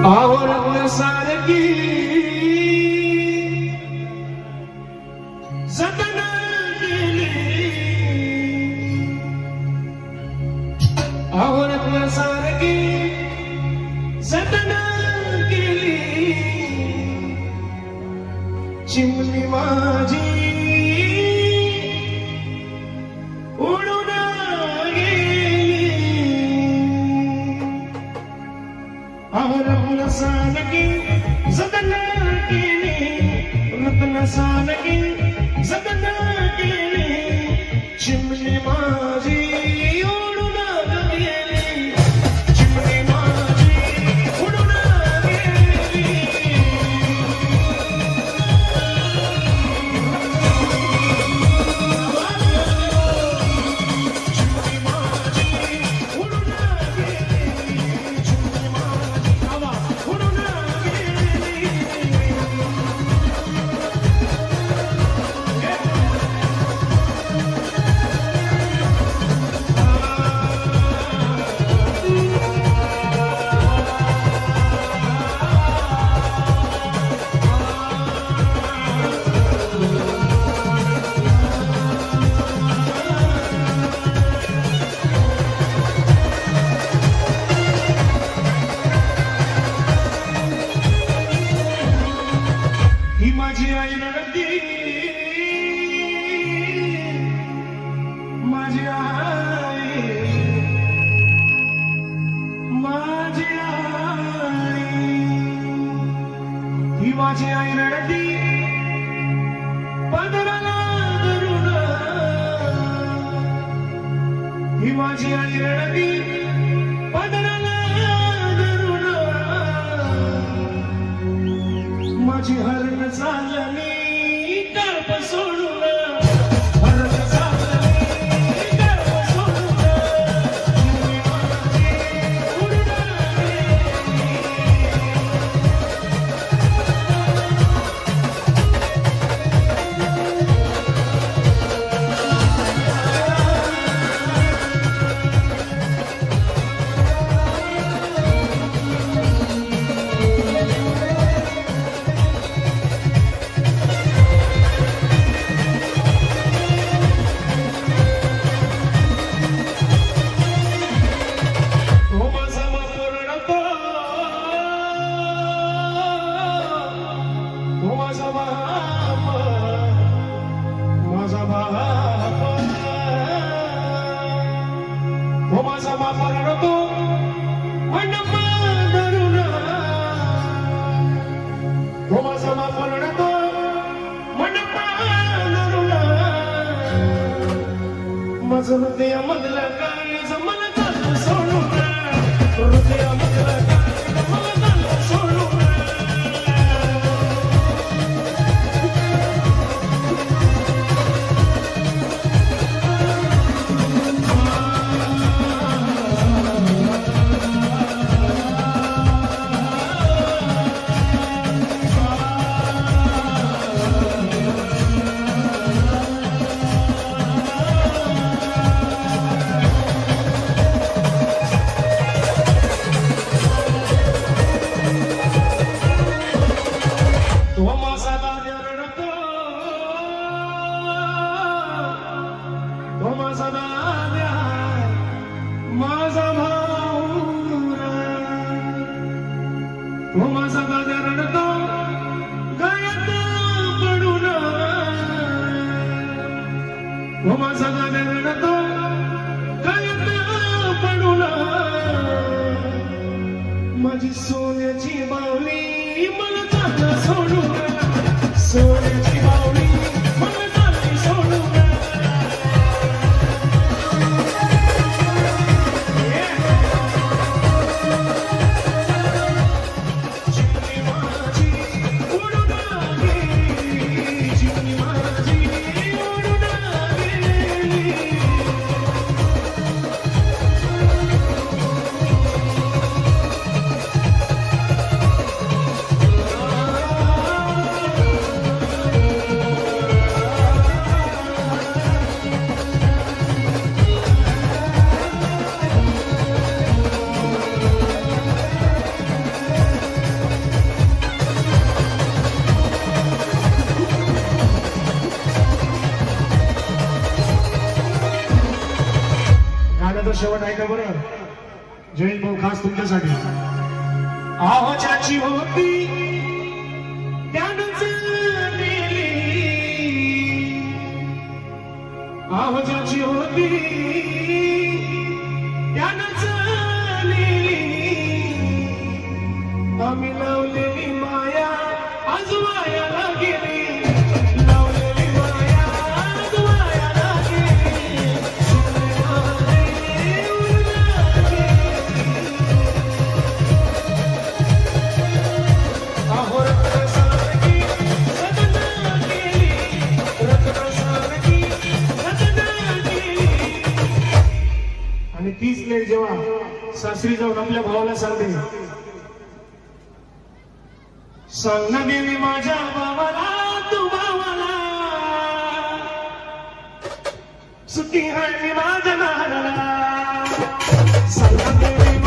आवरण सारखी जतन केली, आवरण सारखी जतन केली, चिमणी माझी उडून गेली, आवरण सारखी जतन केली, रत्न सारखी जतन केली, चिमणी माझी उडून गेली, चिमणी माझी उडून गेली. चिमणी माझी उडून गेली, चिमणी माझी उडून गेली. ही माझी आई रडती, माझी आई, माझी आई, ही माझी आई रडती, पदराला धरून, ही माझी आई रडती, पदराला धरून, माझी हरण चालली कर्प सोडून, हरण चालली कर्प सोडून, चिमणी माझी उडून गेली. माझा बाप रडतो मंडप धरून, माझा बाप रडतो मंडप धरून, माझं हृदयामधलं काळीज मला चाललं सोडून, हृदयामधलं काळीज मला चाललं सोडून. तो माझा दाद्या रडतो, तो माझा दाद्या, माझा भाऊ, तो माझा दाद्या रडतो गळ्यात पडून, तो माझा दाद्या रडतो गळ्यात पडून, माझी सोन्याची बावली मला चाललं सोडून, सोन्याची बावली मला चालली सोडून. चिमणी माझी उडून गेली, चिमणी माझी उडून गेली. शेवट ऐका बरं, जयंत भाऊ खास तुमच्यासाठी. आहो ज्याची होती त्यानंच नेली, आहो ज्याची होती त्यानंच नेली, आम्ही लावलेली माया आज वायाला गेली, लावलेली माया आज वायाला गेली. आहो रत्नसारखी सदना गेली, रत्नसारखी सदना गेली. आणि तीच लेक जेव्हा सासरी जाऊन आपल्या भावाला सांगते, सांग ना देवी माझ्या भावाला, तू भावाला सुखी आहे माझ्या नाराला, सांग ना देवी